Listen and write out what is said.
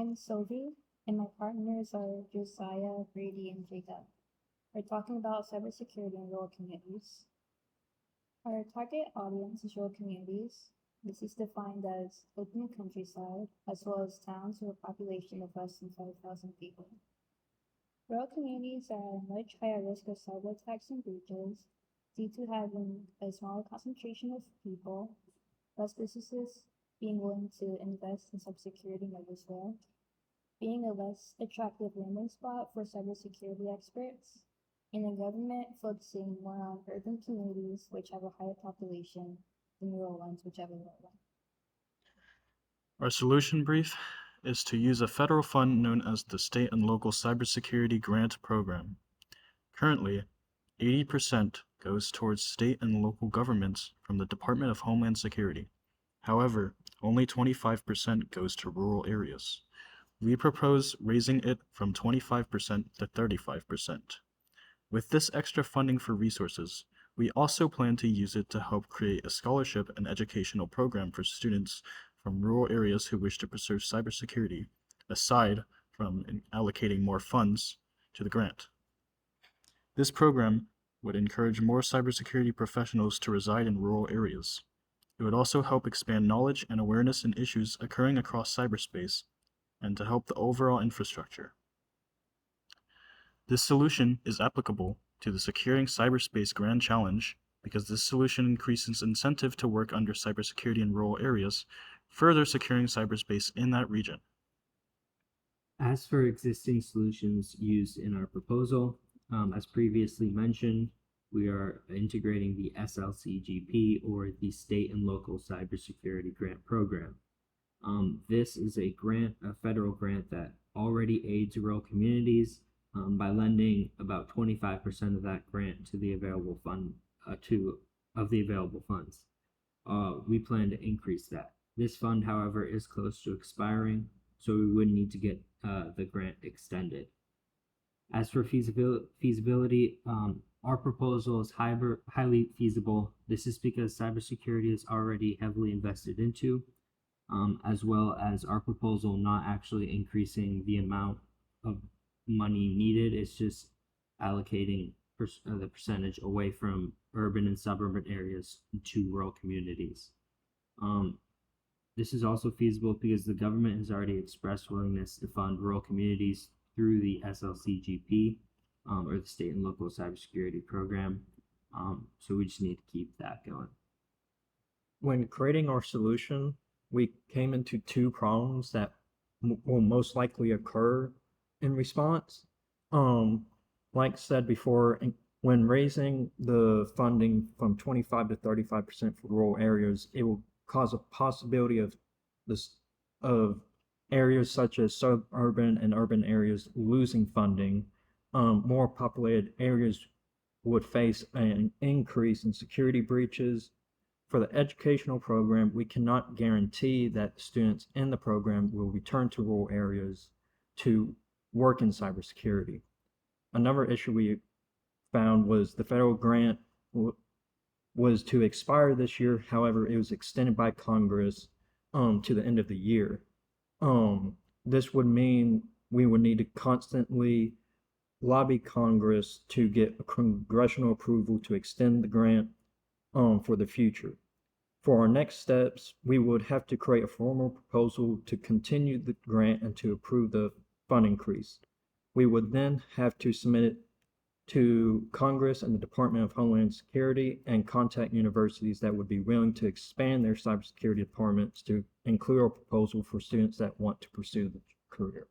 I'm Sylvie, and my partners are Josiah, Brady, and Jacob. We're talking about cybersecurity in rural communities. Our target audience is rural communities. This is defined as open countryside, as well as towns with a population of less than 5,000 people. Rural communities are at much higher risk of cyber attacks and breaches due to having a smaller concentration of people, less businesses being willing to invest in cybersecurity measures there, being a less attractive landing spot for cybersecurity experts, and the government focusing more on urban communities which have a higher population than rural ones which have a lower one. Our solution brief is to use a federal fund known as the State and Local Cybersecurity Grant Program. Currently, 80% goes towards state and local governments from the Department of Homeland Security. However, only 25% goes to rural areas. We propose raising it from 25% to 35%. With this extra funding for resources, we also plan to use it to help create a scholarship and educational program for students from rural areas who wish to pursue cybersecurity, aside from allocating more funds to the grant. This program would encourage more cybersecurity professionals to reside in rural areas. It would also help expand knowledge and awareness in issues occurring across cyberspace and to help the overall infrastructure. This solution is applicable to the Securing Cyberspace Grand Challenge because this solution increases incentive to work under cybersecurity in rural areas, further securing cyberspace in that region. As for existing solutions used in our proposal, as previously mentioned, we are integrating the SLCGP, or the State and Local Cybersecurity Grant Program. This is a federal grant that already aids rural communities by lending about 25% of that grant to the available funds. We plan to increase that. This fund, however, is close to expiring, so we would need to get the grant extended. As for feasibility, our proposal is highly feasible. This is because cybersecurity is already heavily invested into, as well as our proposal not actually increasing the amount of money needed. It's just allocating the percentage away from urban and suburban areas to rural communities. This is also feasible because the government has already expressed willingness to fund rural communities through the SLCGP, or the State and Local Cybersecurity Program. So we just need to keep that going. When creating our solution, we came into two problems that will most likely occur in response. Like said before, when raising the funding from 25 to 35% for rural areas, it will cause a possibility of areas such as suburban and urban areas losing funding. More populated areas would face an increase in security breaches. For the educational program, we cannot guarantee that students in the program will return to rural areas to work in cybersecurity. Another issue we found was the federal grant was to expire this year. However, it was extended by Congress to the end of the year. This would mean we would need to constantly lobby Congress to get a congressional approval to extend the grant for the future. For our next steps, we would have to create a formal proposal to continue the grant and to approve the fund increase. We would then have to submit it to Congress and the Department of Homeland Security and contact universities that would be willing to expand their cybersecurity departments to include our proposal for students that want to pursue the career.